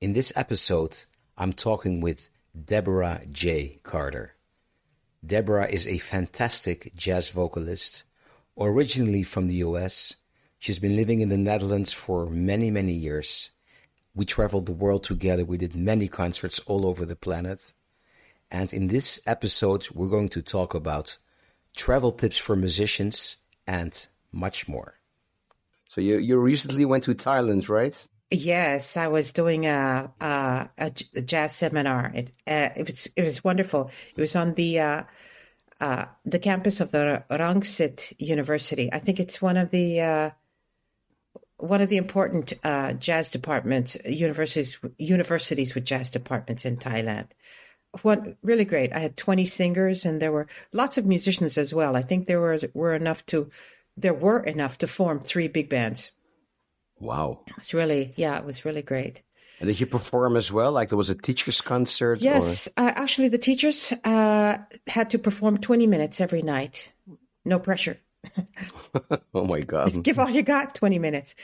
In this episode, I'm talking with Deborah J.Carter. Deborah is a fantastic jazz vocalist, originally from the US. She's been living in the Netherlands for many, many years. We traveled the world together. We did many concerts all over the planet. And in this episode, we're going to talk about travel tips for musicians and much more. So you recently went to Thailand, right? Yes, I was doing a jazz seminar. It was wonderful. It was on the campus of the Rangsit University. I think it's one of the important jazz departments, universities with jazz departments in Thailand. Really great. I had 20 singers, and there were lots of musicians as well. I think there were enough to form 3 big bands. Wow. It was really great. And did you perform as well? Like there was a teacher's concert? Yes. Actually, the teachers had to perform 20 minutes every night. No pressure. Oh, my God. Just give all you got, 20 minutes.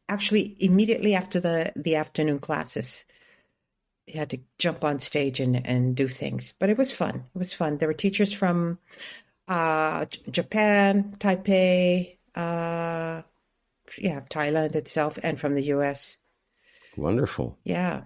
Actually, immediately after the afternoon classes, you had to jump on stage and do things. But it was fun. There were teachers from Japan, Taipei, Thailand itself, and from the US. Wonderful. Yeah.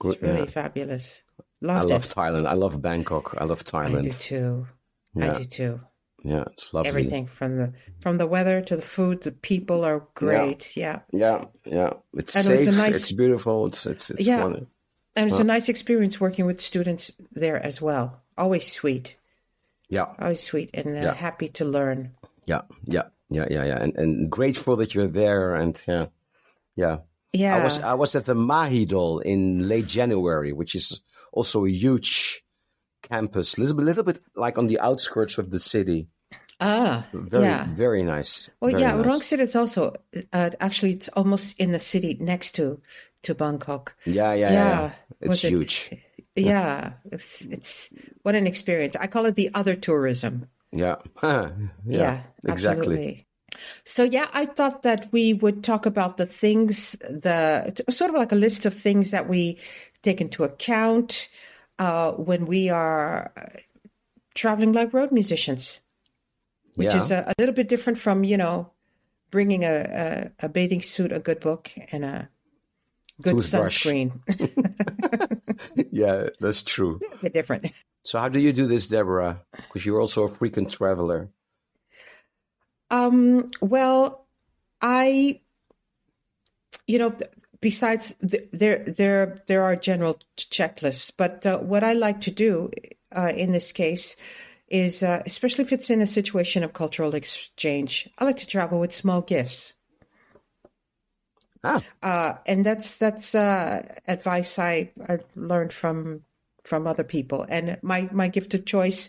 It's really fabulous. I love Thailand. I love Bangkok. I love Thailand. I do too. Yeah. I do too. Yeah, it's lovely. Everything from the weather to the food, the people are great. Yeah. It's safe. It's beautiful. It's fun. And it's a nice experience working with students there as well. Always sweet. Yeah. Always sweet and happy to learn. Yeah. And grateful that you're there. And yeah. I was at the Mahidol in late January, which is also a huge campus, a little bit like on the outskirts of the city. Very nice. Well, very nice. Rangsit is also actually it's almost in the city next to Bangkok. Yeah. It's huge. It's what an experience. I call it the other tourism. Yeah, exactly. Absolutely. So I thought that we would talk about the things, sort of like a list of things that we take into account when we are traveling like road musicians, which is a little bit different from bringing a bathing suit, a good book, and a good sunscreen. Yeah, that's true. A bit different. So how do you do this, Deborah? Because you're also a frequent traveler. Well, besides there are general checklists, but what I like to do in this case is, especially if it's in a situation of cultural exchange, I like to travel with small gifts. And that's advice I learned from other people. And my gift of choice,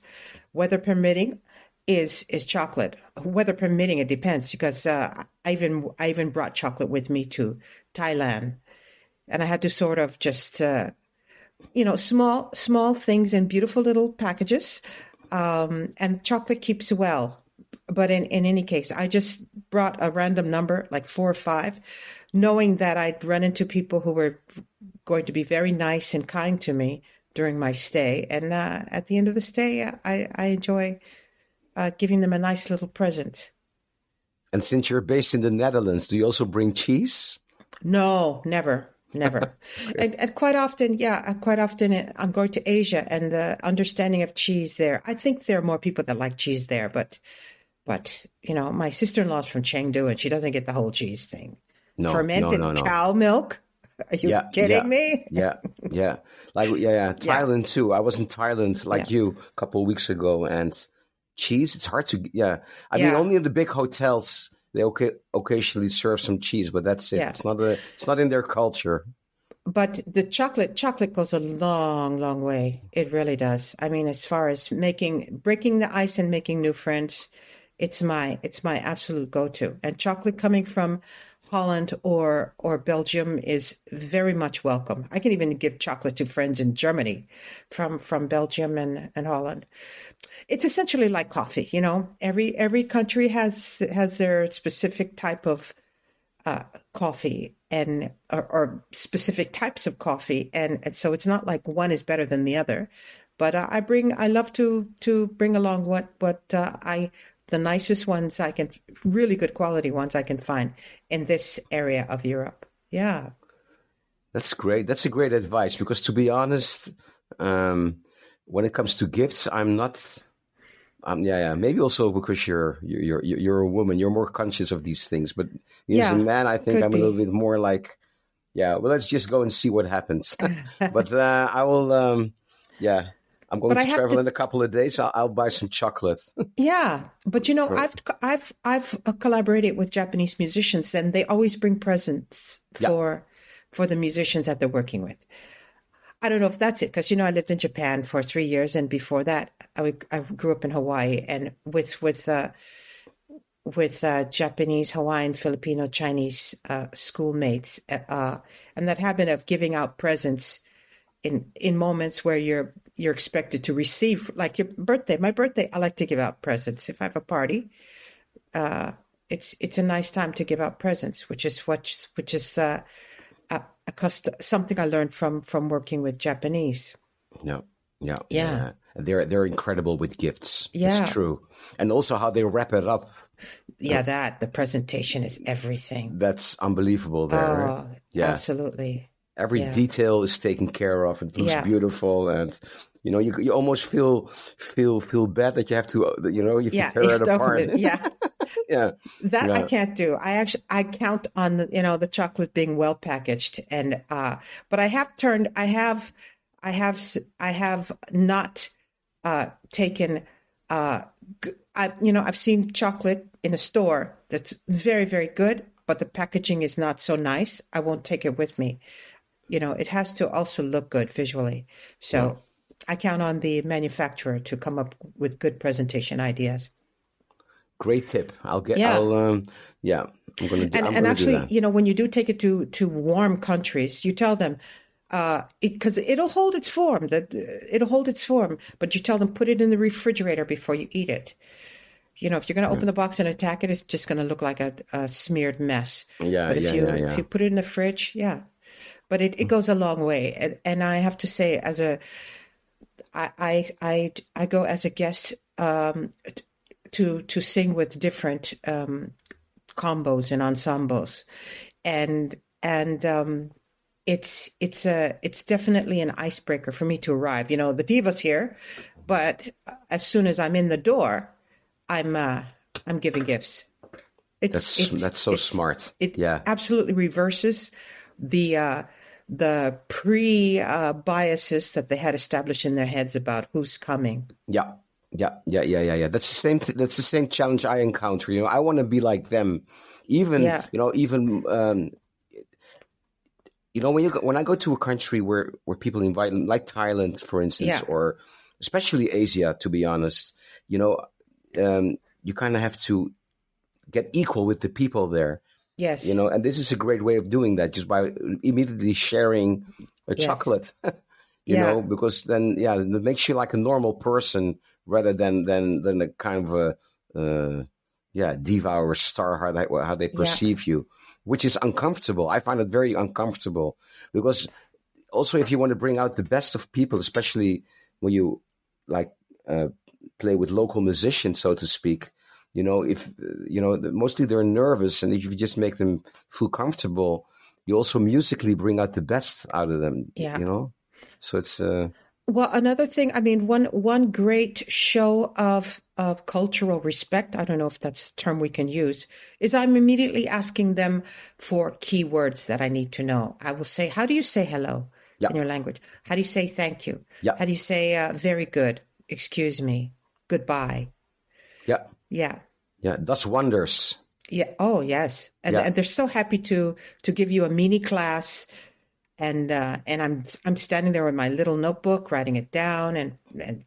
weather permitting, is chocolate. Weather permitting, it depends, because I even brought chocolate with me to Thailand, and I had to sort of just small things in beautiful little packages, and chocolate keeps well. But in any case, I just brought a random number, like 4 or 5, knowing that I'd run into people who were going to be very nice and kind to me during my stay. And at the end of the stay, I enjoy giving them a nice little present. And since you're based in the Netherlands, do you also bring cheese? No, never. and quite often I'm going to Asia, and the understanding of cheese there, I think there are more people that like cheese there, but my sister-in-law's from Chengdu, and she doesn't get the whole cheese thing. No, fermented cow milk? Are you kidding me? Yeah. Thailand too. I was in Thailand you a couple of weeks ago, and cheese, it's hard to I mean, only in the big hotels they occasionally serve some cheese, but that's it. It's not in their culture. But the chocolate goes a long, long way. It really does. I mean, as far as breaking the ice and making new friends, it's my absolute go-to. And chocolate coming from Holland or Belgium is very much welcome. I can even give chocolate to friends in Germany from Belgium and Holland. It's essentially like coffee, Every country has their specific type of coffee, and or specific types of coffee, and so it's not like one is better than the other. But I love to bring along the nicest ones I can, really good quality ones I can find in this area of Europe. Yeah. That's great. That's a great advice, because to be honest, when it comes to gifts, I'm not. Maybe also because you're a woman, you're more conscious of these things. But as a man, I think I'm a little bit more like, well, let's just go and see what happens. But I will. I'm going to travel in a couple of days. I'll buy some chocolate. Yeah, but I've collaborated with Japanese musicians, and they always bring presents for the musicians that they're working with. I don't know if that's it, because I lived in Japan for 3 years, and before that, I grew up in Hawaii, and with Japanese, Hawaiian, Filipino, Chinese schoolmates, and that habit of giving out presents in moments where you're expected to receive, like your birthday. My birthday, I like to give out presents. If I have a party, it's a nice time to give out presents, which is something I learned from working with Japanese. Yeah. They're incredible with gifts. Yeah, it's true, and also how they wrap it up. Yeah, the presentation is everything. That's unbelievable. There, oh, yeah, absolutely. Every detail is taken care of. It looks beautiful, and you almost feel bad that you have to tear it apart. That I can't do. I count on the chocolate being well packaged, and but I have not taken. I've seen chocolate in a store that's very, very good, but the packaging is not so nice. I won't take it with me. It has to also look good visually. So I count on the manufacturer to come up with good presentation ideas. Great tip. I'm going to do. And actually, when you do take it to warm countries, you tell them, because it'll hold its form. But you tell them, put it in the refrigerator before you eat it. If you're going to open the box and attack it, it's just going to look like a smeared mess. But if you put it in the fridge, but it goes a long way. And I have to say, I go as a guest to sing with different combos and ensembles, and it's definitely an icebreaker for me to arrive. The diva's here, but as soon as I'm in the door, I'm giving gifts. That's so smart. It absolutely reverses the biases that they had established in their heads about who's coming. Yeah. That's the same challenge I encounter. I want to be like them. Even when I go to a country where people invite, like Thailand, for instance, or especially Asia, to be honest, you kind of have to get equal with the people there. Yes. And this is a great way of doing that, just by immediately sharing a chocolate, because then, it makes you like a normal person rather than a kind of a diva or star, how they perceive you, which is uncomfortable. I find it very uncomfortable, because also if you want to bring out the best of people, especially when you play with local musicians, so to speak, if mostly they're nervous, and if you just make them feel comfortable, you also musically bring out the best out of them. So it's well, another thing, one great show of cultural respect, I don't know if that's the term we can use, is I'm immediately asking them for keywords that I need to know. I will say, how do you say hello in your language? How do you say thank you? How do you say very good, excuse me, goodbye? Yeah, does wonders. Yeah. Oh, yes. And they're so happy to give you a mini class. And I'm standing there with my little notebook, writing it down and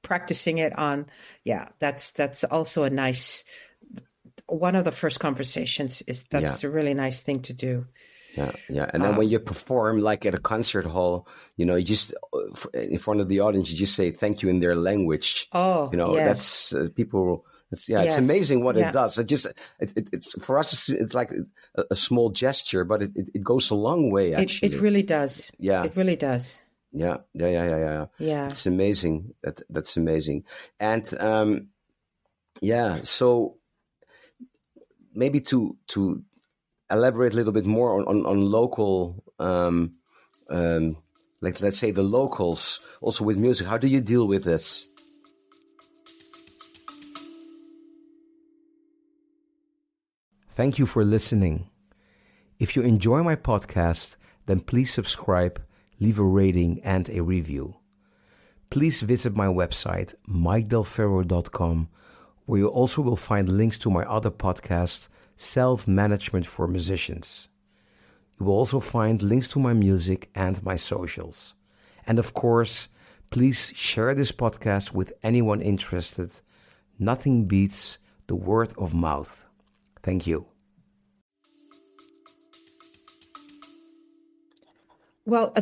practicing it on. Yeah, that's also a nice, one of the first conversations that's a really nice thing to do. Yeah. And then when you perform like at a concert hall, you just in front of the audience, you just say thank you in their language. Oh, that's people It's amazing what it Yeah. does. It's for us. It's like a small gesture, but it goes a long way. Actually, It really does. Yeah. It really does. Yeah. Yeah. It's amazing. That's amazing. And so maybe to elaborate a little bit more on local, like let's say the locals, also with music. How do you deal with this? Thank you for listening. If you enjoy my podcast, then please subscribe, leave a rating and a review. Please visit my website, mikedelferro.com, where you also will find links to my other podcast, Self-Management for Musicians. You will also find links to my music and my socials. And of course, please share this podcast with anyone interested. Nothing beats the word of mouth. Thank you. Well,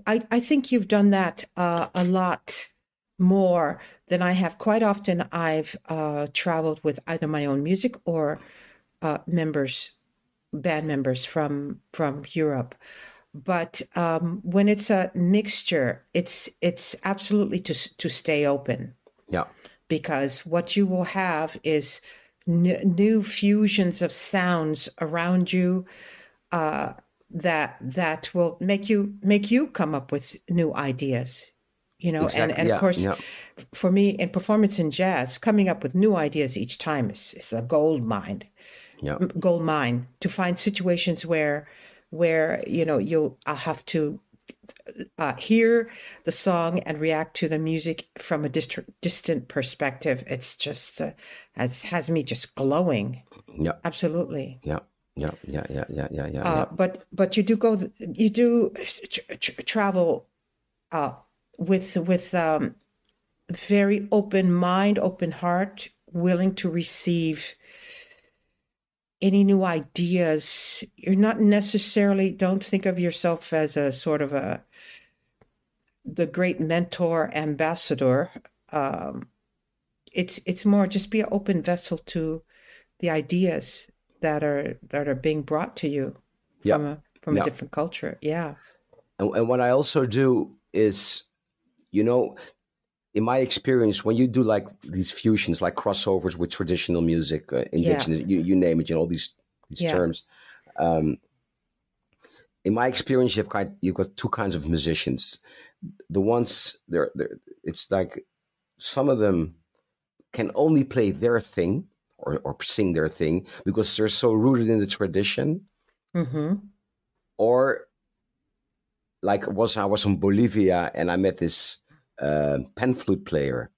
I think you've done that a lot more than I have. Quite often I've traveled with either my own music or band members from Europe. But when it's a mixture, it's absolutely to stay open. Yeah. Because what you will have is new fusions of sounds around you that will make you come up with new ideas, Exactly. And of course, for me in performance in jazz, coming up with new ideas each time is a gold mine. Gold mine to find situations where I'll have to hear the song and react to the music from a distant perspective. It's just has me just glowing. Yeah, absolutely. Yeah. But you do travel with very open mind, open heart, willing to receive any new ideas. You're not necessarily, don't think of yourself as a sort of the great mentor ambassador. It's more just be an open vessel to the ideas that are being brought to you from a different culture. Yeah. And what I also do is, in my experience, when you do like these fusions, like crossovers with traditional music, indigenous, you name it, all these terms. In my experience, you've got two kinds of musicians. The ones it's like some of them can only play their thing or sing their thing because they're so rooted in the tradition. Mm-hmm. Or like I was in Bolivia and I met this pan flute player,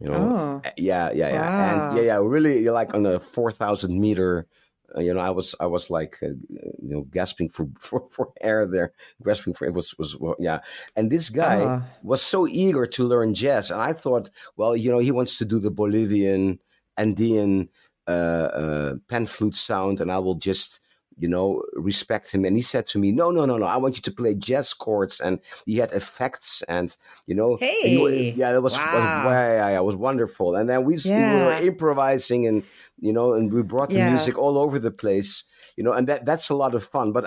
Oh. Yeah. Wow. And really, you're like on a 4,000 meter, I was like, gasping for air there, grasping for, it was. And this guy was so eager to learn jazz. And I thought, well, he wants to do the Bolivian Andean pan flute sound and I will just, respect him. And he said to me, no, I want you to play jazz chords. And he had effects and, Hey. It was, it was wonderful. And then we were improvising and, and we brought the music all over the place, and that's a lot of fun. But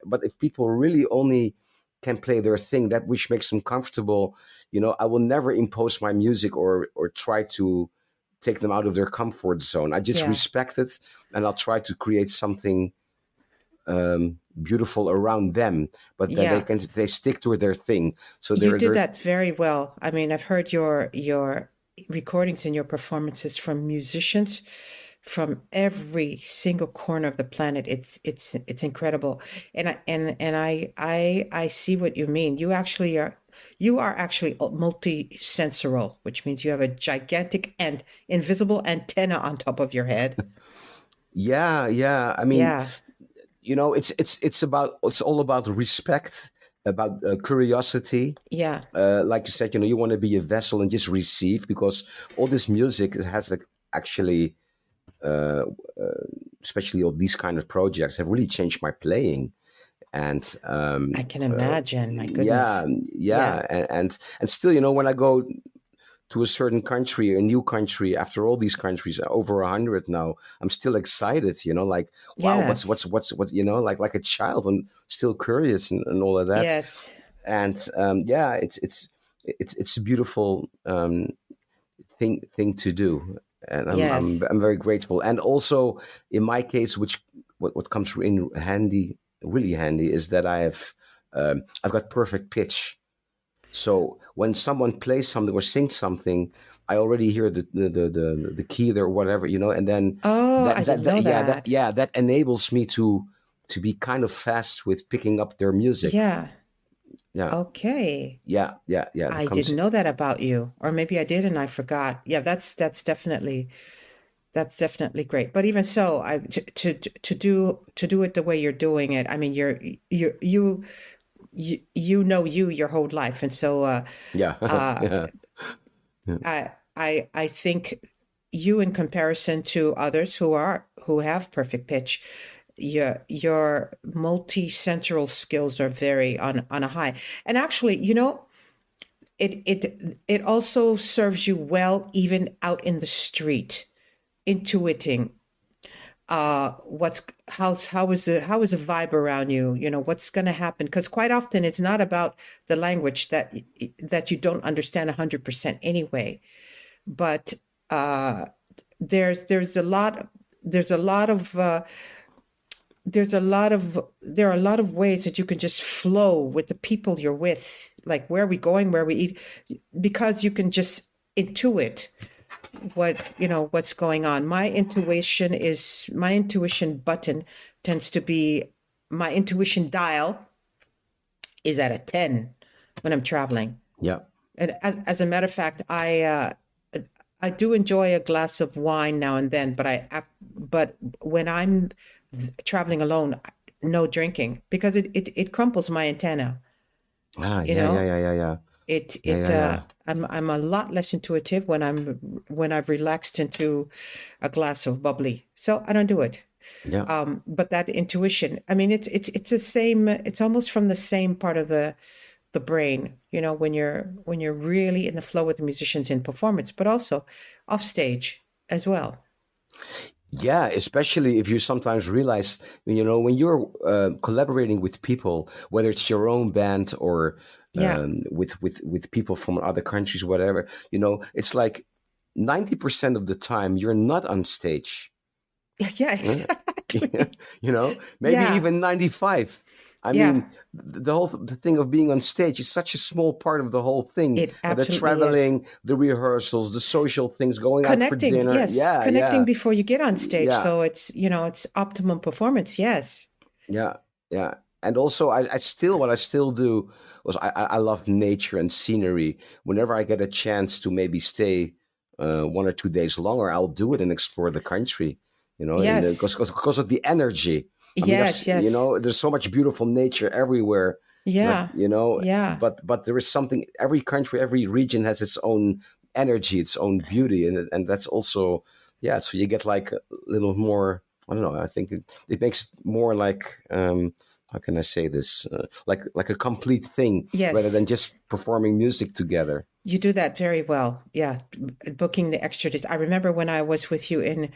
but if people really only can play their thing, that which makes them comfortable, I will never impose my music or try to take them out of their comfort zone. I just respect it, and I'll try to create something beautiful around them. But they stick to their thing. So you did that very well. I mean, I've heard your recordings and your performances from musicians from every single corner of the planet. It's incredible, and I see what you mean. You are actually multi-sensorial, which means you have a gigantic and invisible antenna on top of your head. Yeah. I mean, it's all about respect, about curiosity. Yeah. Like you said, you want to be a vessel and just receive, because all this music has actually, especially all these kind of projects, have really changed my playing. And I can imagine. My goodness. Yeah. And still, when I go to a certain country, a new country, after all these countries, over 100 now, I'm still excited, like, wow, Yes. what, like a child, I'm still curious and all of that. Yes. And yeah, it's a beautiful thing to do. And Yes. I'm very grateful. And also in my case, what comes in handy, really handy, is that I've got perfect pitch. So when someone plays something or sings something, I already hear the key there or whatever, and then Oh, I didn't know that. that enables me to be kind of fast with picking up their music. Yeah. Yeah. Okay. Yeah. That I comes. didn't know that about you, or maybe I did and I forgot. Yeah, that's definitely great. But even so, to do it the way you're doing it. I mean, you know your whole life, and so Yeah. uh, Yeah. I think you, in comparison to others who have perfect pitch, your multi-sensory skills are very on a high. And actually, it also serves you well even out in the street, intuiting how is the vibe around you, what's going to happen, because quite often it's not about the language that you don't understand 100% anyway, but there's a lot there are a lot of ways that you can just flow with the people you're with, like where are we going, where we eat, because you can just intuit what's going on. My intuition button tends to be, my intuition dial is at a 10 when I'm traveling. Yeah. And as a matter of fact, I do enjoy a glass of wine now and then, but when I'm traveling alone, no drinking, because it crumples my antenna. Yeah. I'm a lot less intuitive when I've relaxed into a glass of bubbly. So I don't do it. Yeah. But that intuition, I mean, it's the same. It's almost from the same part of the brain, when you're really in the flow with the musicians in performance, but also off stage as well. Yeah, especially if you sometimes realize, when you're collaborating with people, whether it's your own band or Yeah. with people from other countries, whatever, it's like 90% of the time you're not on stage. Yeah, exactly. Maybe Yeah. even 95. I Yeah. mean, the thing of being on stage is such a small part of the whole thing. It The absolutely is. traveling, the rehearsals, the social things, going out for Connecting, dinner. yes. Yeah, Connecting yeah, before you get on stage. yeah. So it's optimum performance. Yes. Yeah, yeah. And also, what I still do was I love nature and scenery. Whenever I get a chance to maybe stay 1 or 2 days longer, I'll do it and explore the country. And Yes. because of the energy. I mean, Yes. Yes. there's so much beautiful nature everywhere. Yeah. But, Yeah. but there is something. Every country, every region has its own energy, its own beauty, and that's also, yeah. So you get like a little more. I don't know. I think it makes more like, how can I say this? Like a complete thing, Yes. rather than just performing music together. You do that very well. Yeah. Booking the extra days. I remember when I was with you in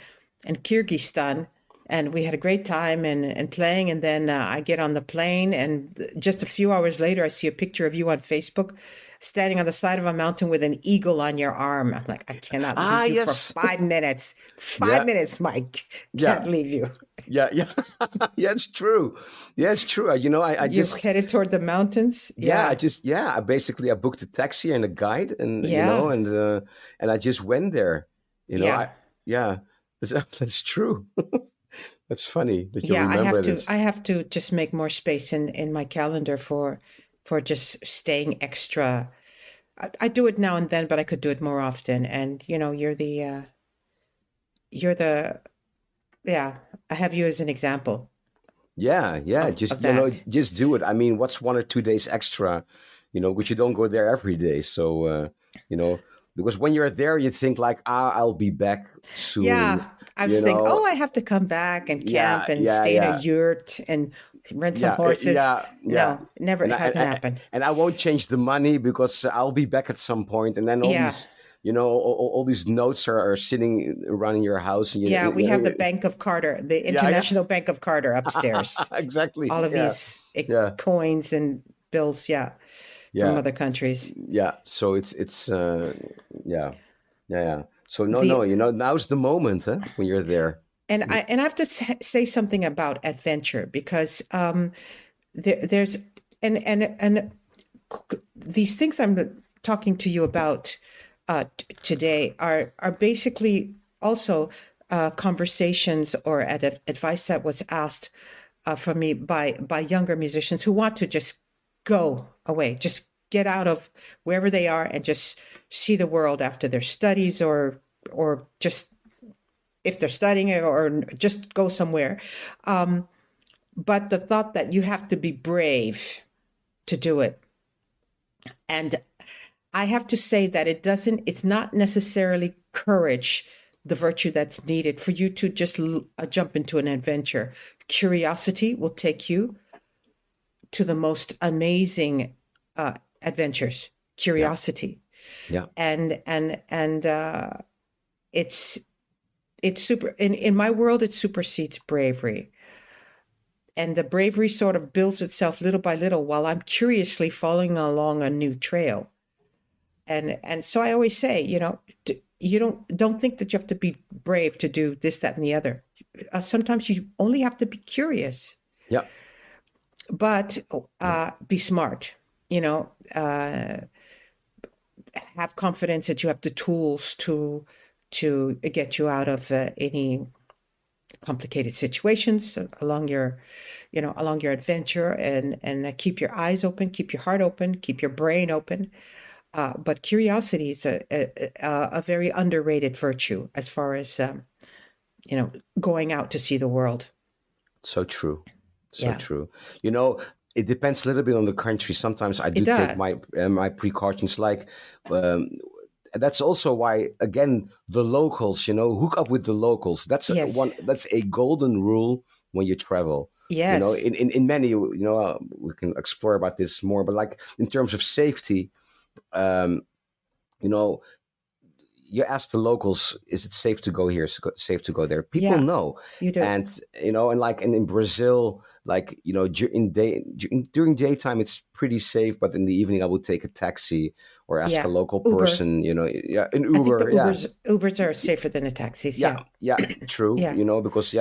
Kyrgyzstan, and we had a great time and playing. And then I get on the plane, and just a few hours later, I see a picture of you on Facebook standing on the side of a mountain with an eagle on your arm. I'm like, I cannot leave you yes. for 5 minutes. Yeah. 5 minutes, Mike. Can't leave you. Yeah. Yeah, it's true. Yeah, it's true. I You just headed toward the mountains. Yeah, I basically booked a taxi and a guide, and Yeah. and I just went there. Yeah. That's true. That's funny that you Yeah, remember this. I have to just make more space in my calendar for just staying extra. I do it now and then, but I could do it more often. And yeah, I have you as an example Yeah, just of that. just do it. I mean, what's 1 or 2 days extra, which you don't go there every day. So because when you're there, you think like, I'll be back soon. Yeah, I was thinking, I have to come back and camp and stay in a yurt and rent some horses. Yeah. No, never And hasn't happened. and I won't change the money because I'll be back at some point, and then all Yeah. these, all these notes are sitting around in your house. And yeah, we have the Bank of Carter, the International Bank of Carter upstairs. Exactly. All of these coins and bills, from other countries. Yeah. So it's yeah. So now's the moment, when you're there. And I have to say something about adventure, because there's and these things I'm talking to you about today are basically also conversations or advice that was asked from me by younger musicians who want to just go away, just get out of wherever they are and just see the world after their studies, or just if they're studying, or just go somewhere. But the thought that you have to be brave to do it. And I have to say that it's not necessarily courage, the virtue that's needed for you to just jump into an adventure. Curiosity will take you to the most amazing adventures. Curiosity. Yeah. And it's super, in my world, it supersedes bravery. And the bravery sort of builds itself little by little while I'm curiously following along a new trail. And so I always say, you don't think that you have to be brave to do this, that, and the other. Sometimes you only have to be curious. Yeah. But be smart, have confidence that you have the tools to get you out of any complicated situations along your adventure, and keep your eyes open, keep your heart open, keep your brain open. But curiosity is a very underrated virtue as far as going out to see the world. So true. So true. It depends a little bit on the country. Sometimes I do take my precautions. Like that's also why, again, the locals. Hook up with the locals. That's That's a golden rule when you travel. Yes. In many. We can explore about this more. But like in terms of safety, you ask the locals, is it safe to go here? Is it safe to go there? People know. You do. And, and in Brazil, during daytime, it's pretty safe. But in the evening, I would take a taxi or ask a local person, an Uber. I think Ubers are safer than the taxis. Yeah, true. Because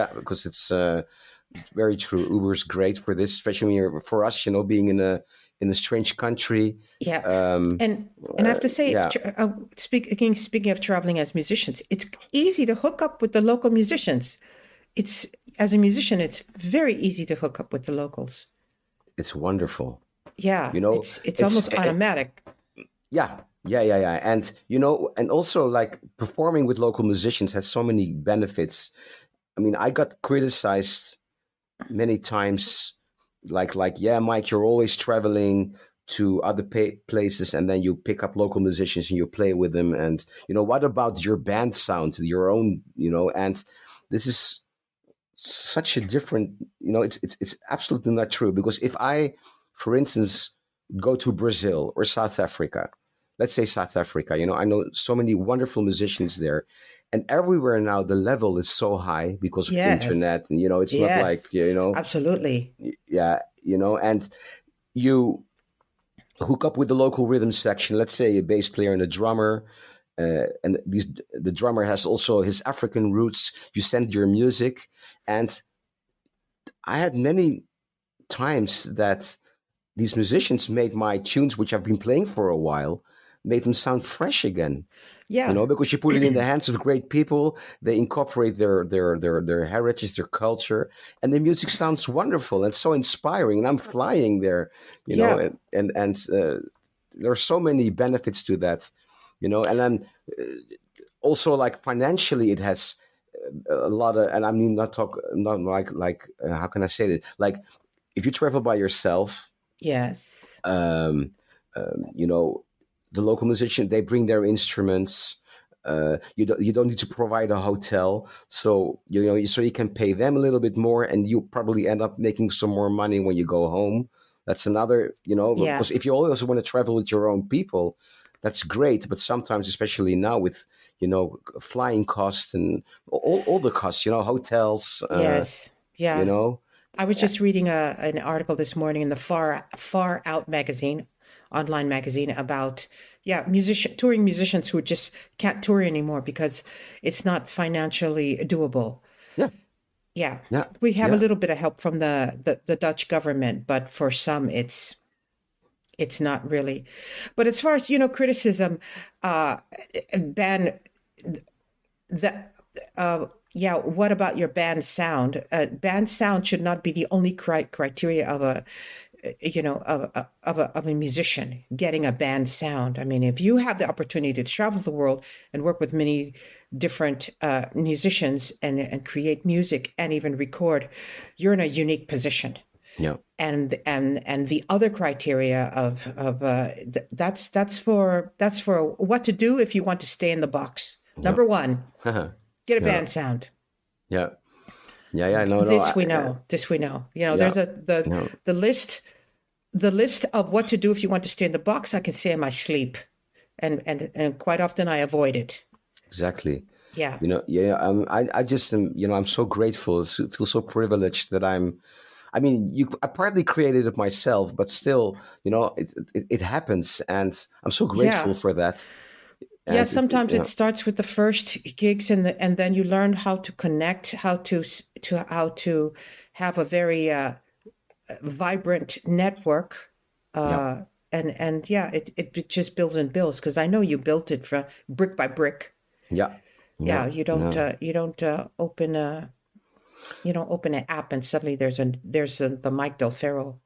it's very true. Uber is great for this, especially for us, being in a strange country. Yeah. And I have to say, speaking of traveling as musicians, it's easy to hook up with the local musicians. As a musician, it's very easy to hook up with the locals. It's wonderful. Yeah. It's almost automatic. Yeah. And, and also like performing with local musicians has so many benefits. I mean, I got criticized many times like, Mike, you're always traveling to other places and then you pick up local musicians and you play with them. And, what about your band sound, your own, and this is such a different, it's absolutely not true. Because if I, for instance, go to Brazil or South Africa, let's say South Africa, I know so many wonderful musicians there. And everywhere now, the level is so high because of the internet. And, it's not like, Absolutely. Yeah, and you hook up with the local rhythm section, let's say a bass player and a drummer. And the drummer has also his African roots. You send your music. And I had many times that these musicians made my tunes, which I've been playing for a while, made them sound fresh again. Yeah. Because you put it in the hands of great people, they incorporate their heritage, their culture, and the music sounds wonderful and so inspiring. And I'm flying there, know, and there are so many benefits to that, and then also like financially, it has a lot of, and I mean, not like how can I say that? Like if you travel by yourself, yes, the local musician, they bring their instruments. You don't need to provide a hotel, so so you can pay them a little bit more, and you probably end up making some more money when you go home. That's another, because if you always want to travel with your own people, that's great. But sometimes, especially now with, flying costs and all the costs, hotels, Yes. you Yeah. know, I was just reading an article this morning in the Far Out magazine, online magazine, about touring musicians who just can't tour anymore because it's not financially doable. yeah, Yeah, yeah, we have a yeah, little bit of help from the Dutch government, but for some, it's not really. But as far as criticism, uh, ban the yeah. What about your band sound? Band sound should not be the only criteria of a of a musician getting a band sound. I mean, if you have the opportunity to travel the world and work with many different musicians and create music and even record, you're in a unique position. yeah, And the other criteria that's for what to do if you want to stay in the box. yeah. Number one, get a Yeah, band sound. yeah, yeah. No, no. This we know. This we know. Yeah, There's no, the list. The list of what to do if you want to stay in the box, I can say in my sleep, and quite often I avoid it. exactly. Yeah, Yeah. I just am. I'm so grateful. Feel so privileged that I'm. I mean, I partly created it myself, but still, it happens, and I'm so grateful yeah, for that. yeah. And Sometimes it starts with the first gigs, and then you learn how to connect, how to have a very vibrant network. yeah, And yeah, it just builds and builds because I know you built it from brick by brick. yeah, Yeah, yeah, no, you don't open an app and suddenly there's the Mike Del Ferro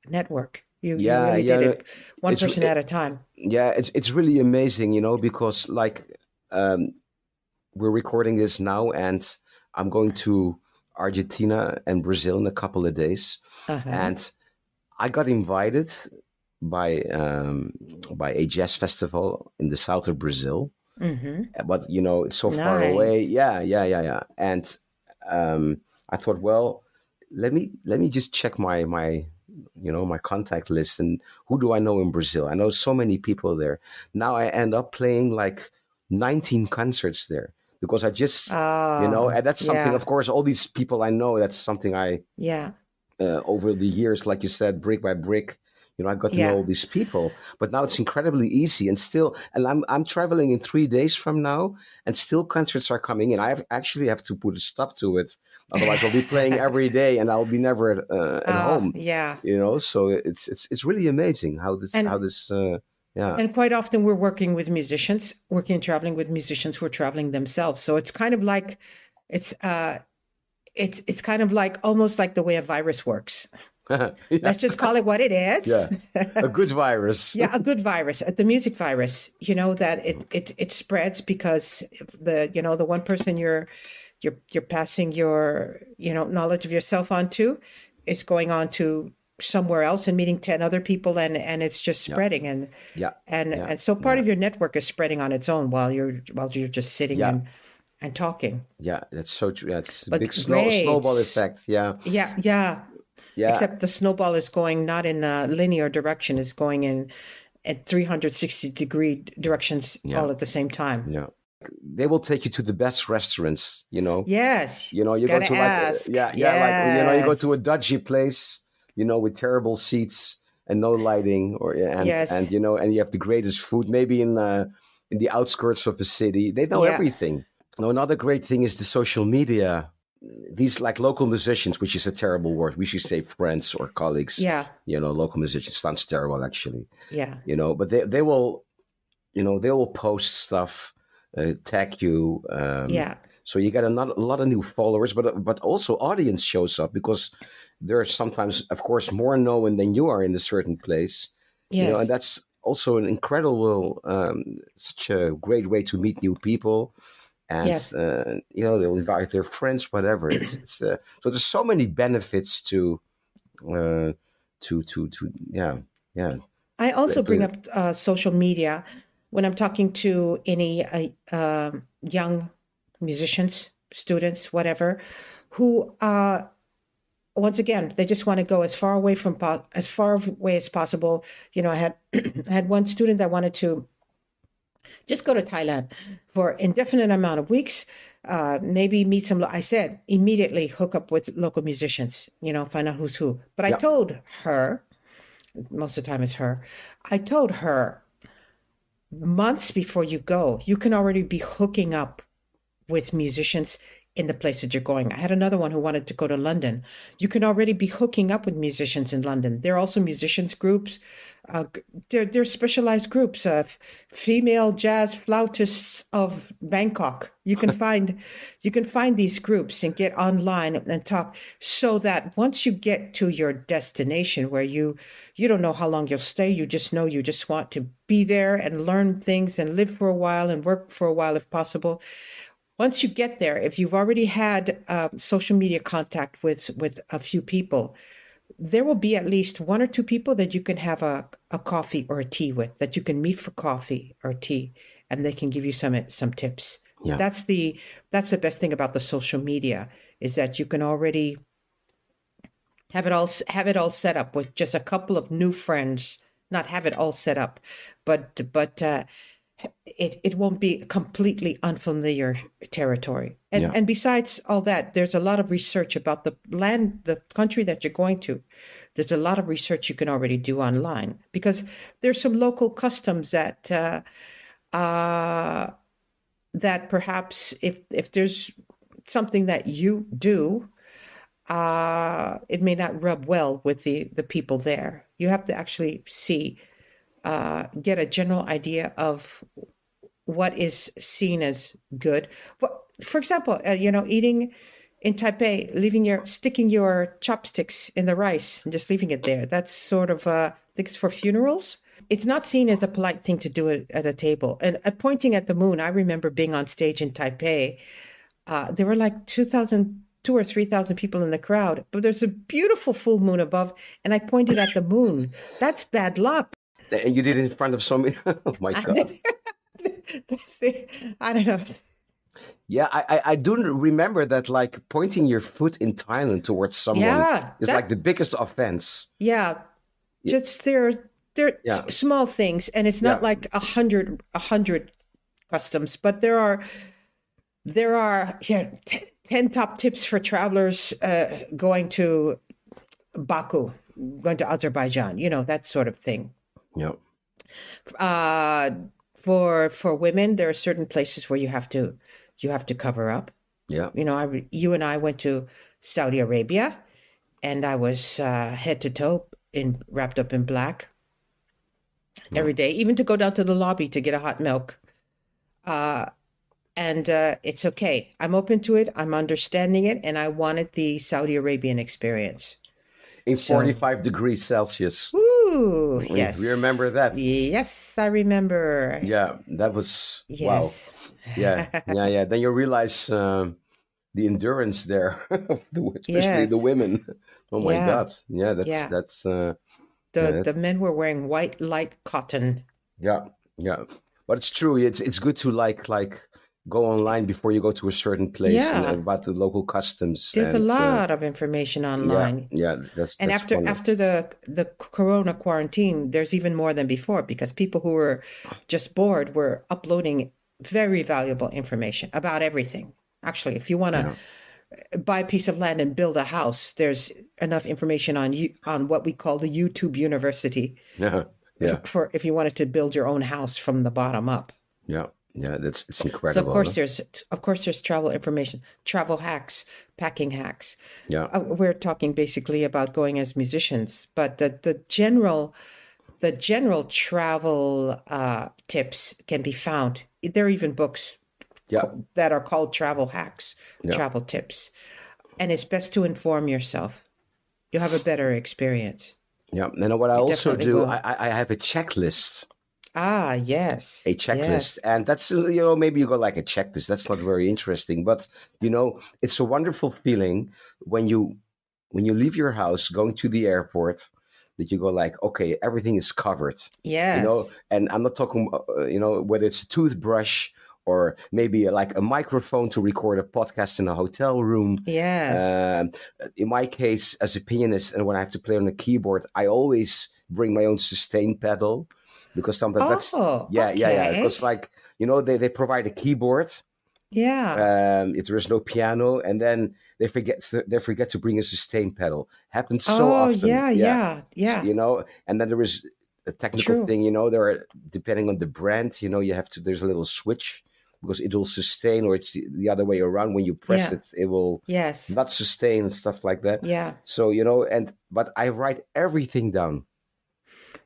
network. You yeah, really did yeah. it one It's person at a time. yeah, it's really amazing, because like um, we're recording this now, and I'm going to Argentina and Brazil in a couple of days, Uh-huh. and I got invited by by a jazz festival in the south of Brazil, Mm-hmm. but it's so far away. Nice. Yeah, yeah, yeah, yeah. And I thought, well, let me just check my contact list, and who do I know in Brazil? I know so many people there. Now I end up playing like 19 concerts there because I just Oh, and that's something. yeah. Of course, all these people I know. That's something I Yeah. over the years, like you said, brick by brick, I got to know Yeah. all these people. But now it's incredibly easy, and I'm traveling in 3 days from now, and still concerts are coming in. Actually have to put a stop to it, otherwise I'll be playing every day, and I'll be never at home. Yeah. So it's really amazing how this And yeah, and quite often we're working with musicians, working and traveling with musicians who are traveling themselves. So it's kind of like it's it's kind of like almost like the way a virus works. yeah, Let's just call it what it yeah, is. a good virus. Yeah, a good virus, the music virus. That it spreads because the one person you're passing your knowledge of yourself onto is going on to somewhere else and meeting 10 other people, and it's just Yeah, spreading, and yeah, and yeah, and so part yeah, of your network is spreading on its own while you're just sitting yeah, and talking. yeah. That's so true. Yeah, it's a big But great. snowball effect. Yeah, Yeah, yeah. yeah, Except the snowball is going not in a linear direction, it's going in at 360-degree directions yeah. all at the same time. Yeah. They will take you to the best restaurants, Yes, You go gotta to like, ask. you go to a Yes, dodgy place, with terrible seats and no lighting, and yes, and you have the greatest food, maybe in the outskirts of the city. They know yeah, everything. Another great thing is the social media. These like local musicians, which is a terrible word. We should say friends or colleagues. yeah, Local musicians sounds terrible actually. yeah, But they will they will post stuff, tag you. yeah, So you get a lot of new followers, but also audience shows up because there are sometimes, of course, more known than you are in a certain place. And yes, that's also an incredible, such a great way to meet new people. And yes. they'll invite their friends, whatever. So there's so many benefits uh, to yeah. I also bring Play- up social media when I'm talking to any young musicians, students, whatever, who once again they just want to go as far away as far away as possible. I had I had one student that wanted to Just go to Thailand for indefinite amount of weeks. Maybe meet some. I said immediately hook up with local musicians. Find out who's who. But I Yeah. told her, most of the time it's her. I told her months before you go, you can already be hooking up with musicians in the place that you're going. I had another one who wanted to go to London. You can already be hooking up with musicians in London. There are also musicians groups. They're specialized groups of female jazz flautists of Bangkok. You can find these groups and get online and talk, so that once you get to your destination where you don't know how long you'll stay, you just know you just want to be there and learn things and live for a while and work for a while if possible. Once you get there, if you've already had social media contact with a few people, there will be at least one or two people that you can have a coffee or a tea with, that you can meet for coffee or tea, and they can give you some tips. Yeah. That's the best thing about the social media, is that you can already have it all set up with just a couple of new friends. Not have it all set up, but it won't be completely unfamiliar territory. And besides all that, there's a lot of research about the country that you're going to. There's a lot of research you can already do online, because there's some local customs that perhaps if there's something that you do, it may not rub well with the people there. You have to actually get a general idea of what is seen as good. For example, eating in Taipei, sticking your chopsticks in the rice and just leaving it there. That's sort of, I think it's for funerals. It's not seen as a polite thing to do it at a table. And pointing at the moon, I remember being on stage in Taipei. There were like 2,000 or 3,000 people in the crowd, but there's a beautiful full moon above, and I pointed at the moon. That's bad luck. And you did it in front of so many. Oh my God. I don't know. Yeah, I do remember that, like, pointing your foot in Thailand towards someone is like the biggest offense. Yeah. Just they're small things, and it's not like 100 customs, but there are 10 top tips for travelers going to Baku, going to Azerbaijan, that sort of thing. Yeah. For women, there are certain places where you have to cover up. Yeah. You and I went to Saudi Arabia, and I was head to toe wrapped up in black every day, even to go down to the lobby to get a hot milk. And it's okay. I'm open to it. I'm understanding it, and I wanted the Saudi Arabian experience. In 45 degrees Celsius. Ooh, yes. You remember that? Yes, I remember. Yeah, that was, yes. Wow. Yeah. Then you realize the endurance there, especially the women. Oh my God. Yeah, that's... The men were wearing white, light cotton. Yeah. But it's true. It's good to like go online before you go to a certain place and about the local customs. There's a lot of information online. Yeah, that's after the Corona quarantine, there's even more than before, because people who were just bored were uploading very valuable information about everything. Actually, if you want to buy a piece of land and build a house, there's enough information on what we call the YouTube University. For if you wanted to build your own house from the bottom up. Yeah, it's incredible. So of course there's travel information, travel hacks, packing hacks. Yeah, we're talking basically about going as musicians, but the general travel tips can be found. There are even books that are called travel hacks, travel tips, and it's best to inform yourself. You'll have a better experience. Yeah, and what I also do, I have a checklist. Ah, yes. A checklist. And that's, maybe you go like a checklist. That's not very interesting. But, it's a wonderful feeling when you leave your house going to the airport, that you go like, okay, everything is covered. Yes. And I'm not talking, whether it's a toothbrush or maybe like a microphone to record a podcast in a hotel room. Yes. In my case, as a pianist, and when I have to play on a keyboard, I always bring my own sustain pedal. because sometimes Oh, yeah. okay. Because like, they provide a keyboard. Yeah. If there is no piano, and then they forget to bring a sustain pedal. Happens so Oh, often. yeah, Yeah. yeah, So, yeah. and then there is a technical True. thing. There are, depending on the brand. You have to. There's a little switch because it will sustain, or it's the other way around. When you press Yeah. it, it will Yes. not sustain and stuff like that. Yeah. So but I write everything down.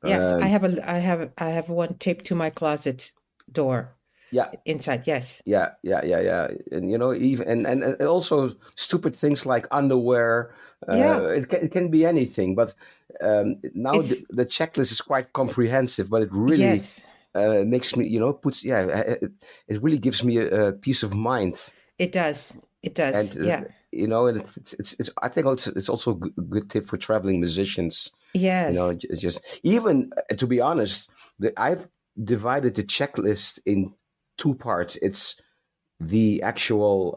Yes. Um, I have one taped to my closet door yeah, inside. Yes. yeah. And even and also stupid things like underwear. Yeah. It can be anything, but now It's the checklist is quite comprehensive. But it really yes. makes me, it really gives me a peace of mind. It does. It does. And Yeah. and it's I think it's also a good tip for traveling musicians. Yes. It's just, even to be honest, I've divided the checklist in two parts. It's the actual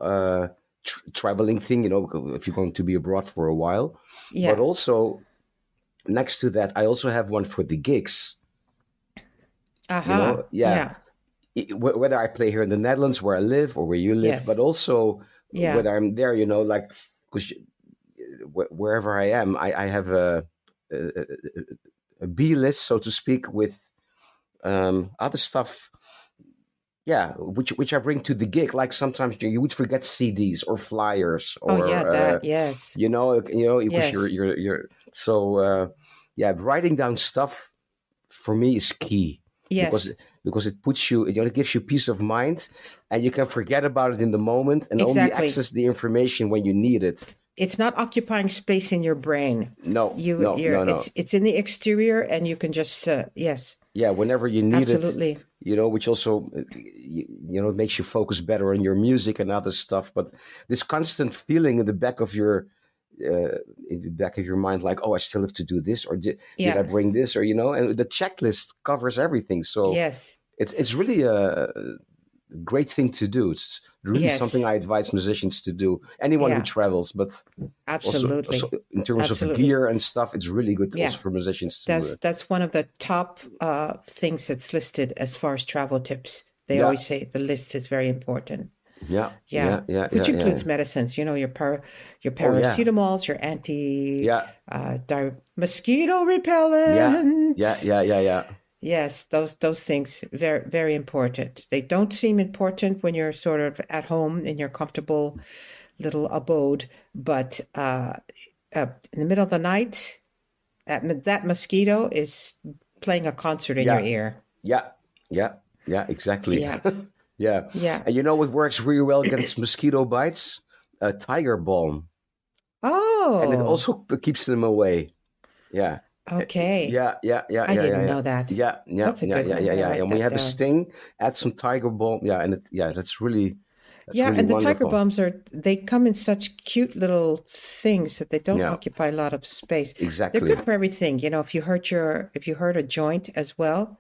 traveling thing, if you're going to be abroad for a while, but Yeah. also next to that, I also have one for the gigs. Aha. Yeah, Yeah. whether I play here in the Netherlands where I live or where you live, Yes. but also Yeah. whether I'm there, like, because wherever I am, I have a, a B list, so to speak, with other stuff. Yeah, which I bring to the gig. Like sometimes you would forget CDs or flyers, Oh, or yeah. That. Yes. because Yes. you're so yeah. Writing down stuff for me is key, Yes. because it puts you, it gives you peace of mind, and you can forget about it in the moment and only Exactly. access the information when you need it. It's not occupying space in your brain. No, You're. no. It's in the exterior, and you can just. Yes. Yeah, whenever you need Absolutely. it, which also, makes you focus better on your music and other stuff. But this constant feeling in the back of your mind, like, oh, I still have to do this, or did I Yeah. bring this, or and the checklist covers everything. So Yes. it's really a great thing to do. It's really Yes. something I advise musicians to do. Anyone who Yeah. travels, but Absolutely. also in terms of Absolutely. gear and stuff, it's really good Yeah. also for musicians to. That's one of the top things that's listed as far as travel tips. They Yeah. always say the list is very important. Yeah, Yeah. yeah. Which includes medicines, your paracetamols, your mosquito repellent. Yeah. Yes, those things, very, very important. They don't seem important when you're sort of at home in your comfortable little abode, but in the middle of the night, that mosquito is playing a concert in your ear. Yeah, exactly. Yeah. Yeah. Yeah. And what works really well against mosquito bites? Tiger balm. Oh. And it also keeps them away. Yeah. Okay. Yeah. I didn't know that. Yeah. That's a good one. Yeah. Write And when you that have a down. sting, add some tiger balm. Yeah, and that's really Yeah, and the tiger wonderful. balms they come in such cute little things that they don't Yeah. occupy a lot of space. They're Exactly. good for everything. If you hurt a joint as well,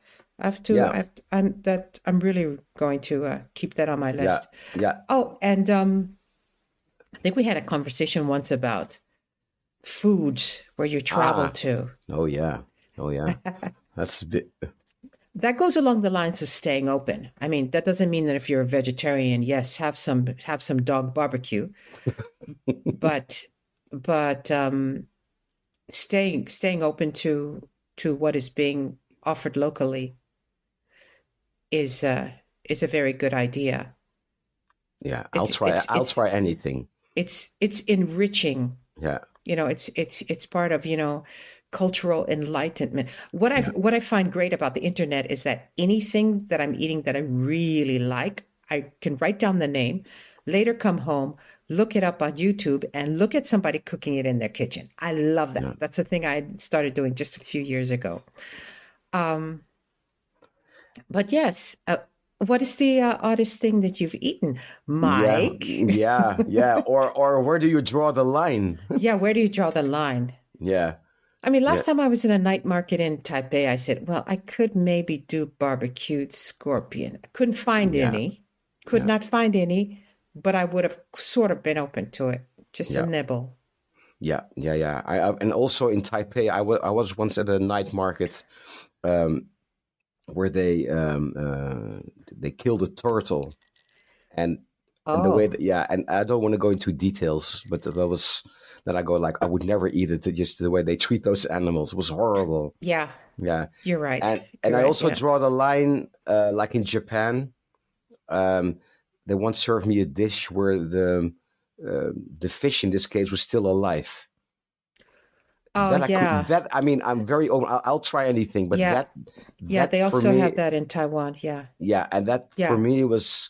Yeah. I'm really going to keep that on my Yeah. list. Yeah. Oh, and I think we had a conversation once about foods where you travel to. Oh yeah. That's a bit. That goes along the lines of staying open. I mean, that doesn't mean that if you're a vegetarian, yes, have some dog barbecue, but staying open to what is being offered locally is a very good idea. Yeah, I'll try anything. It's enriching. Yeah. It's part of, cultural enlightenment. What I find great about the internet is that anything that I'm eating that I really like, I can write down the name, later come home, look it up on YouTube, and look at somebody cooking it in their kitchen. I love that. Yeah. That's a thing I started doing just a few years ago. But yes, what is the oddest thing that you've eaten, Mike? Yeah. Or where do you draw the line? Yeah, where do you draw the line? Yeah. I mean, last time I was in a night market in Taipei, I said, well, I could maybe do barbecued scorpion. I couldn't find any, not find any, but I would have sort of been open to it. Just a nibble. Yeah. And also in Taipei, I was once at a night market where they killed a turtle, and the way Oh, that, yeah, and I don't want to go into details, but that was that I go like I would never eat it. Just the way they treat those animals was horrible. yeah, Yeah, you're right. and You're I right. also Yeah. draw the line like in Japan. Um, they once served me a dish where the fish in this case was still alive. Oh, yeah. That I mean I'm very open. I'll try anything, but Yeah. Yeah. that They for also have me, that in Taiwan. Yeah. yeah, and that for Yeah. me was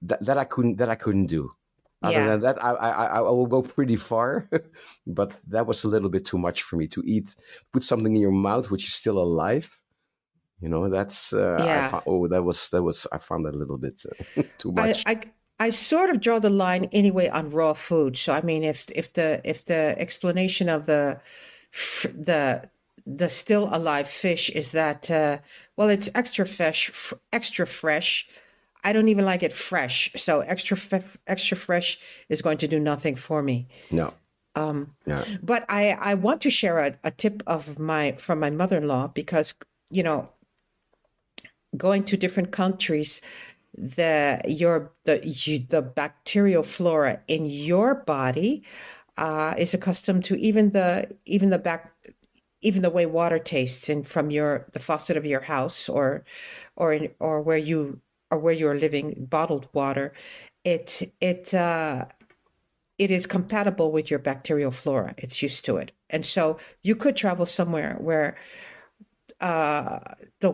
that I couldn't do. Other Yeah. than that, I will go pretty far, but that was a little bit too much for me to eat. Put something in your mouth which is still alive. You know, that's I Yeah. found, that was I found that a little bit too I, much. I, I sort of draw the line anyway on raw food. So I mean, if the explanation of the the still alive fish is that well, it's extra fresh. I don't even like it fresh, so extra fresh is going to do nothing for me. No, yeah, But I want to share a tip of my from my mother-in-law because you know going to different countries the bacterial flora in your body is accustomed to even the way water tastes in from the faucet of your house or where you're living bottled water. It it uh it is compatible with your bacterial flora. It's used to it, and so you could travel somewhere where uh, the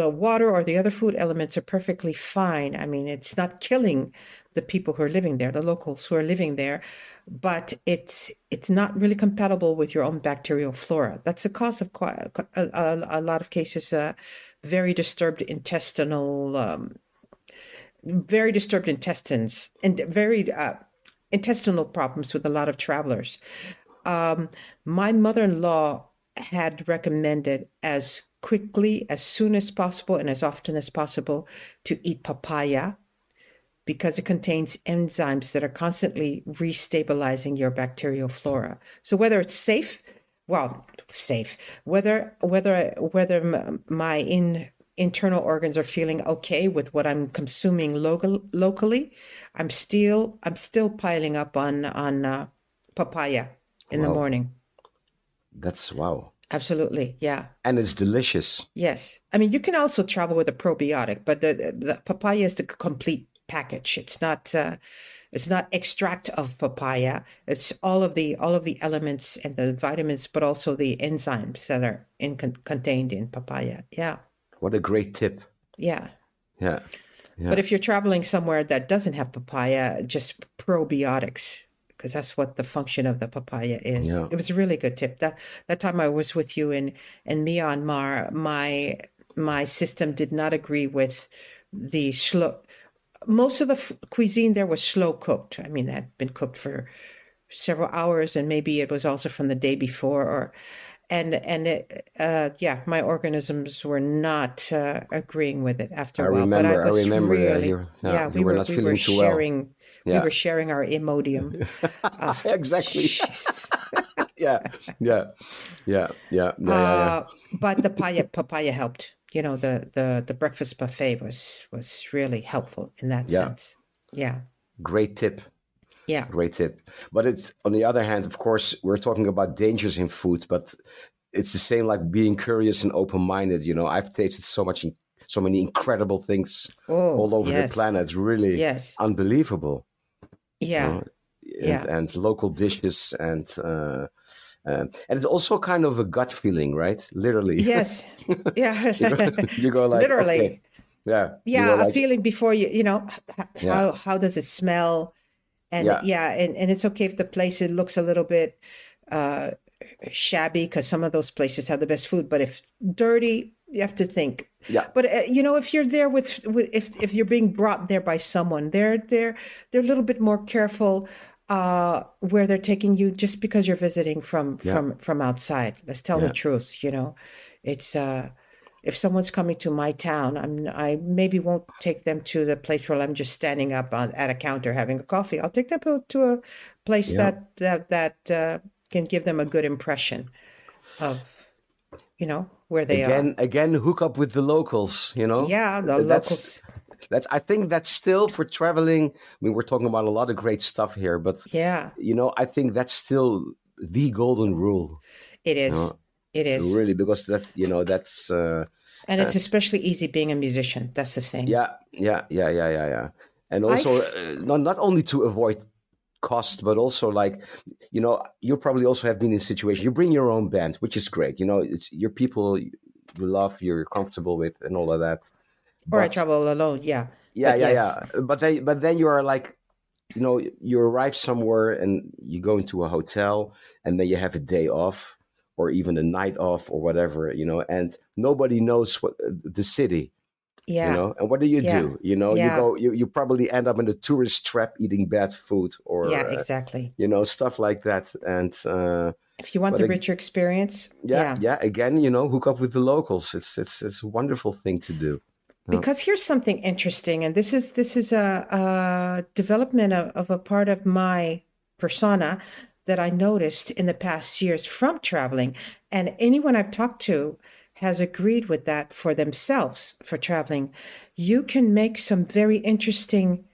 water or the other food elements are perfectly fine. I mean, it's not killing the people who are living there, the locals who are living there, but it's not really compatible with your own bacterial flora. That's a cause of quite a lot of cases. Very disturbed intestinal, very disturbed intestines, and very intestinal problems with a lot of travelers. Um, my mother-in-law had recommended as quickly, as soon as possible, and as often as possible to eat papaya because it contains enzymes that are constantly restabilizing your bacterial flora. So whether it's safe, well, safe, whether my internal organs are feeling okay with what I'm consuming locally, I'm still piling up on papaya in the wow, morning. that's wow, Absolutely. Yeah. and it's delicious. Yes. I mean, you can also travel with a probiotic, but the papaya is the complete package. It's not extract of papaya. It's all of the elements and the vitamins, but also the enzymes that are contained in papaya. Yeah. What a great tip. Yeah. Yeah, But yeah, if you're traveling somewhere that doesn't have papaya, just probiotics, because that's what the function of the papaya is. yeah. It was a really good tip. That time I was with you in Myanmar, my system did not agree with the slow. Most of the cuisine there was slow cooked. I mean, that had been cooked for several hours, and maybe it was also from the day before, or yeah, my organisms were not agreeing with it after a while. But I I was remember. really, Yeah, yeah, you we were were not we were feeling too well. Yeah, sharing our Imodium. Ah, exactly. Jesus. Yeah, yeah, yeah, yeah, yeah, yeah, yeah. But the papaya helped. The breakfast buffet was really helpful in that Yeah. sense. Yeah, Great tip. yeah. Great tip. But it's on the other hand, of course, we're talking about dangers in food, but it's the same like being curious and open-minded. You know, I've tasted so many incredible things Oh, all over the yes, planet. Really yes, unbelievable. You yeah, know, yeah. and local dishes and it's also kind of a gut feeling, right? Literally, Yes. you go, Yeah. you go like, okay, Literally. yeah, you go Yeah, a like, feeling before yeah, how does it smell? And yeah, yeah, and it's okay if the place it looks a little bit uh shabby because some of those places have the best food, but if dirty, you have to think. yeah, But if you're there with if you're being brought there by someone, they're a little bit more careful where they're taking you just because you're visiting from yeah, from outside. Let's tell the yeah, truth. It's if someone's coming to my town, I maybe won't take them to the place where I'm just standing up at a counter having a coffee. I'll take them to a place yeah. that can give them a good impression of, you know. where they are. Again, hook up with the locals, you know? Yeah, the That's, locals. I think that's still for traveling. I mean, we're talking about a lot of great stuff here, but, Yeah, you know, I think that's still the golden rule, it you is. know, It is. really, because that, you know, that's, And it's especially easy being a musician. That's the thing. yeah. And also, I've, not only to avoid cost, but also like, you know, you probably also have been in a situation, you bring your own band, which is great. You know, it's your people you love, you're comfortable with and all of that. or I But travel alone. Yeah. yeah, But yeah, yes. yeah. But then you are like, you know, you arrive somewhere and you go into a hotel and then you have a day off or even a night off or whatever, you know, and nobody knows what the city, you Yeah. know, and what do? Yeah. You know, Yeah. you probably end up in a tourist trap eating bad food Yeah, or, exactly. you know, stuff like that. And, If you want but the richer experience, yeah. yeah, again, you know, hook up with the locals. It's a wonderful thing to do. Yeah. Because here's something interesting, and this is a development of a part of my persona that I noticed in the past years from traveling, and anyone I've talked to has agreed with that for themselves for traveling. You can make some very interesting,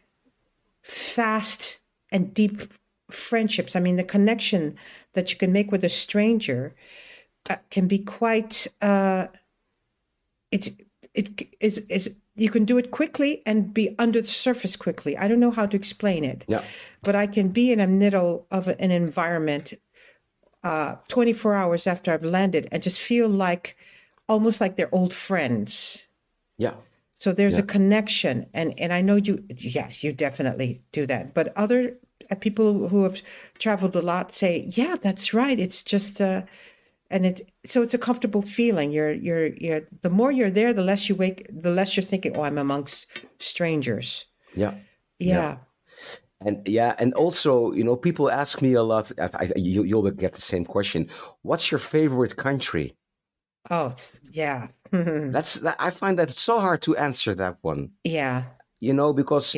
fast, and deep friendships. I mean, the connection that you can make with a stranger can be quite. It is you can do it quickly and be under the surface quickly. I don't know how to explain it, Yeah. but I can be in the middle of an environment 24 hours after I've landed and just feel like almost like they're old friends. Yeah. So there's Yeah. a connection, and I know you. Yes, you definitely do that. But other people who have traveled a lot say, yeah, that's right. It's just and it's a comfortable feeling. You're the more you're there, the less the less you're thinking, oh, I'm amongst strangers. Yeah. Yeah. And also, you know, people ask me a lot. You'll get the same question. What's your favorite country? Oh, yeah. I find that it's so hard to answer that one. Yeah. You know, because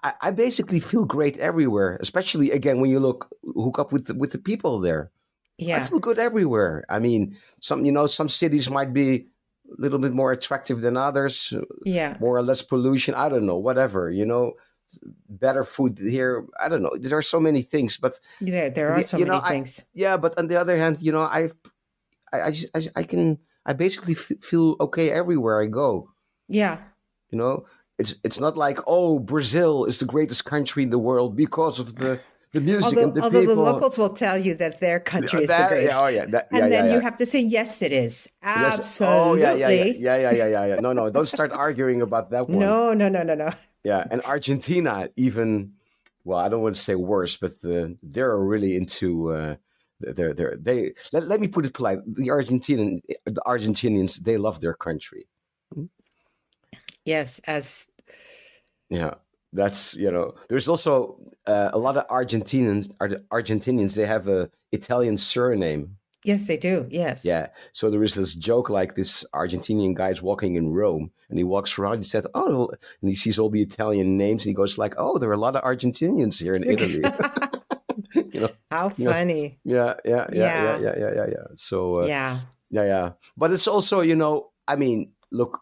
I basically feel great everywhere. Especially again when you hook up with the people there. I Yeah. feel good everywhere. I mean, some cities might be a little bit more attractive than others, Yeah. more or less pollution. I don't know, whatever. You know, better food here. I don't know. There are so many things, but Yeah. There are so you know, many things. yeah. But on the other hand, you know, I basically feel okay everywhere I go. Yeah. You know, it's not like, oh, Brazil is the greatest country in the world because of the music and the Although the people. locals will tell you that their country is the That, greatest. yeah, oh yeah, And then yeah. you have to say, yes, it is. Yes. Absolutely. Oh yeah. No, don't start arguing about that one. No. Yeah, and Argentina even. Well, I don't want to say worse, but they're really into. Let me put it polite. The Argentinians, they love their country. Yes, Yeah, that's, you know. There's also a lot of Argentinians. They have a Italian surname. yes, they do. Yes. Yeah. So there is this joke like this Argentinian guy is walking in Rome and he walks around and says, oh, and he sees all the Italian names and he goes like, oh, there are a lot of Argentinians here in Italy. You know. How funny. Yeah. So Yeah. But it's also, you know, I mean, look,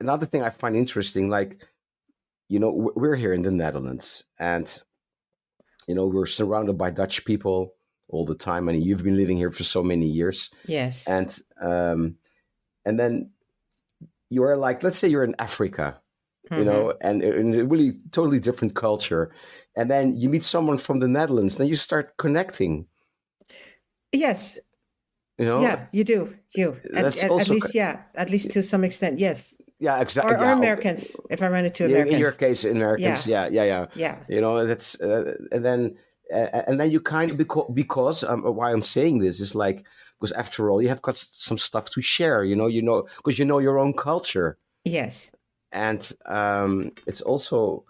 another thing I find interesting, like, you know, we're here in the Netherlands and, you know, we're surrounded by Dutch people all the time. I mean, you've been living here for so many years. Yes. And then you're like, let's say you're in Africa, you know, and in a really totally different culture. And then you meet someone from the Netherlands, then you start connecting. Yes. You know? Yeah, you do. At least to some extent, yes. Yeah, exactly. Or Americans, if I run into Americans. In your case, Americans, yeah. You know, that's and then you kind of because why I'm saying this is like, because after all, you have got some stuff to share. You know, because you know your own culture. Yes. And it's also,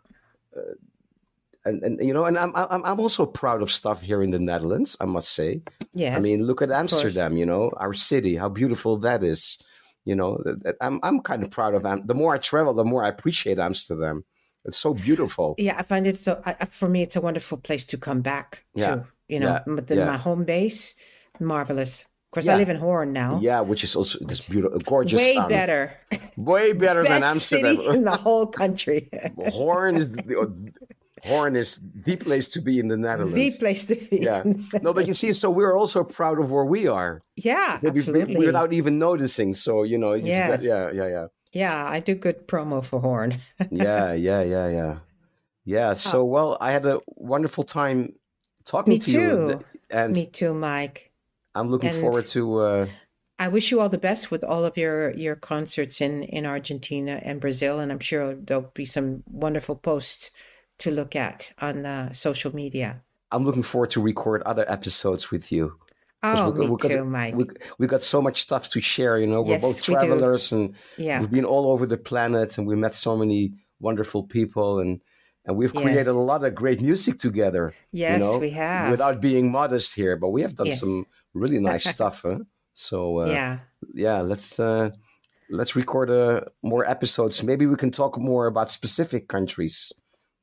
and you know, and I'm also proud of stuff here in the Netherlands, I must say. Yes. I mean, look at Amsterdam. You know, our city, how beautiful that is. You know, I'm kind of proud of them. The more I travel, the more I appreciate Amsterdam. It's so beautiful. Yeah, I find it so. For me, it's a wonderful place to come back to. You know, my home base, marvelous. Of course, I live in Hoorn now. Yeah, which is also this beautiful, gorgeous Way town. better. Way better than Best Amsterdam. city in the whole country. Hoorn is the place to be in the Netherlands. The place to be. Yeah. No, but you see, so we're also proud of where we are. Yeah, absolutely. Without even noticing. So, you know, Yes. yeah. Yeah, I do good promo for Hoorn. Yeah. Yeah, so, well, I had a wonderful time talking to you. And Me too, Mike. I'm looking forward to... I wish you all the best with all of your concerts in Argentina and Brazil, and I'm sure there'll be some wonderful posts to look at on social media. I'm looking forward to record other episodes with you. Oh, me too, Mike. We got so much stuff to share, you know. We're Yes, both we do. travelers, and we've been all over the planet, and we met so many wonderful people, and we've created a lot of great music together. Yes, you know, we have. Without being modest here, but we have done some really nice stuff. Huh? So let's record more episodes. Maybe we can talk more about specific countries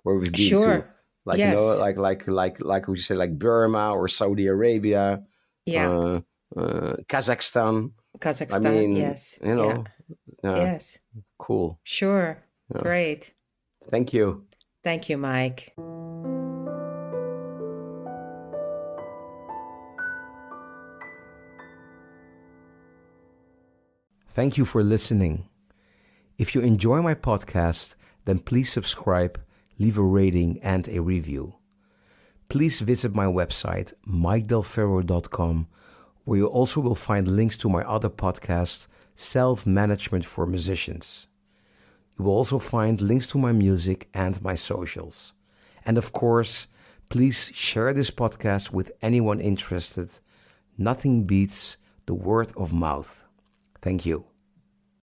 where we've been to. Like, you know, like we say, like Burma or Saudi Arabia. Yeah. Kazakhstan. I mean, yes. You know. Yes. Cool. Sure. Yeah. Great. Thank you. Thank you, Mike. Thank you for listening. If you enjoy my podcast, then please subscribe, leave a rating and a review. Please visit my website, mikedelferro.com, where you also will find links to my other podcast, Self-Management for Musicians. You will also find links to my music and my socials. And of course, please share this podcast with anyone interested. Nothing beats the word of mouth. Thank you.